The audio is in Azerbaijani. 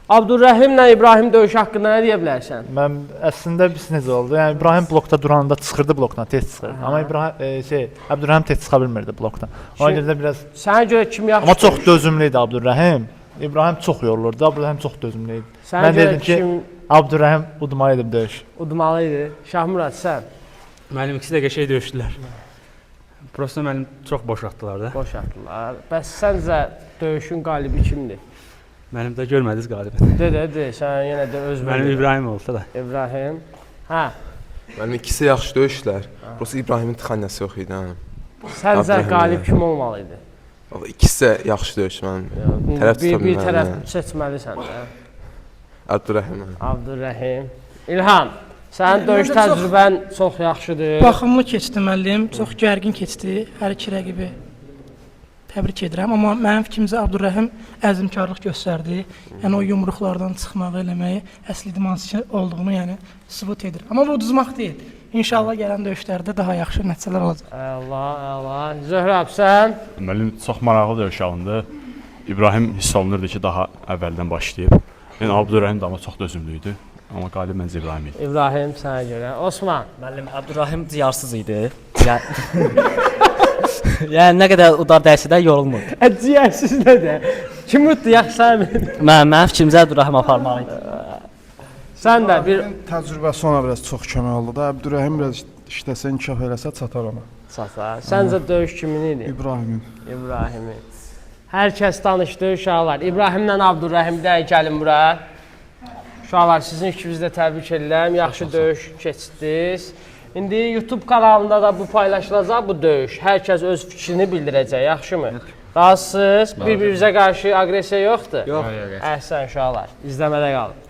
Abdurrəhimlə İbrahim döyüşü haqqında nə deyə bilərsən? Mən əslində biz necə oldu? Yəni İbrahim blokda duranda çıxırdı blokdan, tez çıxırdı. Amma Abdurrəhim tez çıxa bilmirdi blokdan. Ona görə də biraz Sənə görə kim yaxşı? amma çox dözümlü idi Abdurrəhim. İbrahim çox yorulurdu, Abdurrəhim çox dözümlü idi. Sənə Mən görə dedim ki, kim Abdurrəhim udmalı idi döyüş. udmalı idi? Şahmurad sən Mənim ikisi də qəşəng döyüşdülər. Prosta mənim çox boş atdılar da. boş atdılar. Bəs səncə döyüşün qalibi kimdir? Mənim də görmədiniz qalibi. De, sən yenə də öz Mənim İbrahim olsa da. İbrahim. Hə. Mənim ikisi yaxşı döyüşdülər. Prosta İbrahimin tıxanyası yox idi. Səncə Abdurrəhim qalib də. kim olmalı idi? İkisi də yaxşı döyüş mənim. Tərəf Bir tuta tərəf bilmərəm. seçməlisən də. Abdurrəhim. Abdurrəhim. İlham, sənin döyüş təcrübən çox yaxşıdır. Baxımlı keçdi müəllim, çox gərgin keçdi. Hər iki rəqibi təbrik edirəm, amma mənim fikrimcə Abdurrəhim əzmkarlıq göstərdi. Yəni o yumruqlardan çıxmağı eləməyi əsl idmançı olduğunu yəni sübut edir. Amma bu uduzmaq deyil. İnşallah gələn döyüşlərdə daha yaxşı nəticələr olacaq. Əla. Zöhrəb sən? Mənim çox maraqlı döyüş alındı. İbrahim hiss olunurdu ki, daha əvvəldən başlayıb. Yəni Abdurrəhim də amma çox dözümlü idi. Amma qalib məncə İbrahim idi. İbrahim sənə görə. Osman. Müəllim Abdurrahim ciyarsız idi. Yəni nə qədər udar dəysə də yorulmurdu. Ciyərsiz nədir? Kim utdu yaxşı Əmin? Mənim fikrimcə Abdurrahim aparmalı idi. Sən də bir Təcrübəsi ona biraz çox kömək oldu da. Abdurrəhim biraz işləsə, inkişaf eləsə çatar ona. çatar. Səncə döyüş kimin idi? İbrahimin. İbrahimin. Hər kəs danışdı uşaqlar. İbrahimlə Abdurrəhim də gəlin bura. Uşaqlar sizin ikinizi də təbrik edirəm. Yaxşı döyüş keçdiniz. İndi YouTube kanalında da bu paylaşılacaq bu döyüş. Hər kəs öz fikrini bildirəcək, yaxşımı? Razısınız? Bir-birinizə qarşı aqressiya yoxdur? Yox. Əhsən uşaqlar. İzləmədə qalın.